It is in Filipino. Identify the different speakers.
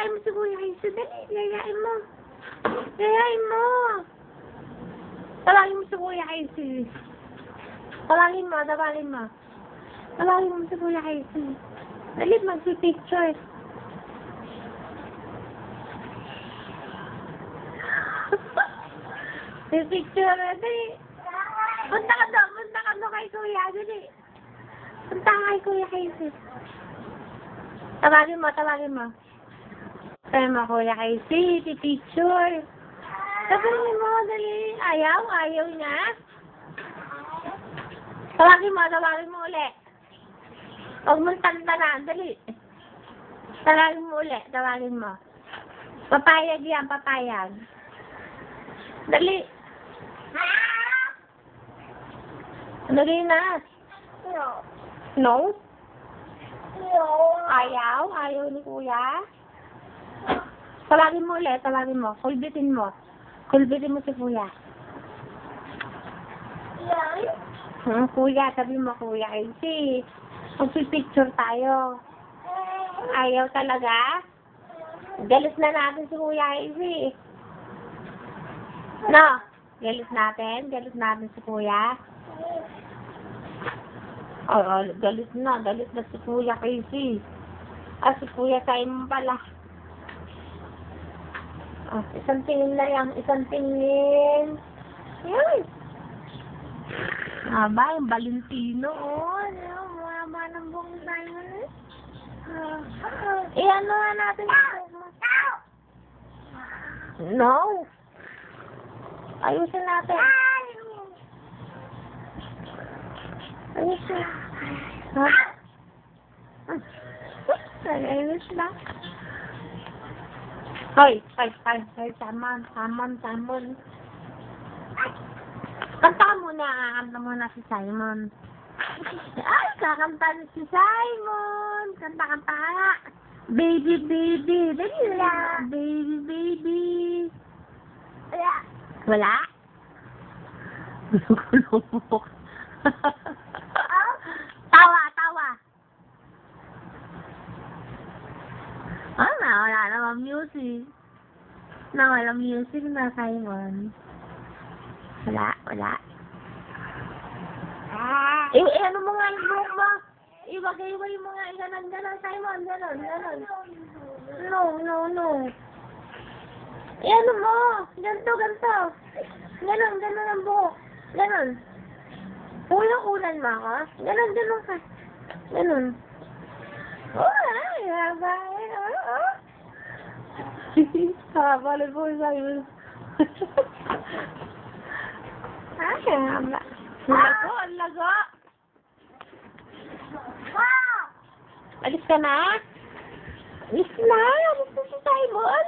Speaker 1: Yayain mo si Kuya Hazel. Dali, yayain mo. Yayain mo. Tawagin mo si Kuya Hazel. Tawagin mo. Tawagin mo si Kuya Hazel. Dali, magpipicture. Pipicture na, dali. Punta ka doon kay Kuya, dali. Punta ka kay Kuya Hazel. Tawagin mo. Sabi mo, Kuya Hazel, pipicture. Tawagin mo, dali. Ayaw niya. Tawagin mo ulit. Huwag mong tantanan, dali. Tawagin mo. Papayag yan, papayag. Dali. Dali na. No? Ayaw ni Kuya. Tawagin mo ulit, Kulbitin mo si Kuya. Kuya, sabi mo Kuya Hazel. Magpipicture tayo. Ayaw talaga? Galis na natin si Kuya Hazel. No? Galis natin si Kuya. Galit na si Kuya Hazel. Si Kuya Simon pala. Isang tingin na lang, Yan. Yung Valentino, mama ng buong Simon ano nga natin No. Ayusin natin. Ayos na. Hoy, Simon. Kanta muna si Simon. Kakanta si Simon. Kanta. Baby. Dali lang. Baby. Wala? Tawa. Wala namang music. Walang music na, Simon. Wala. Ano mo nga yung buhok mo? Iwagay mo nga, ganon, Simon, ganon. No. Ano mo? Ganto. Ganon ang buhok. Ganon. Ulan mo ako? Ganon ka. Ganon. Balik po Simon. Ang lago. Alis ka na? Alis na si Simon.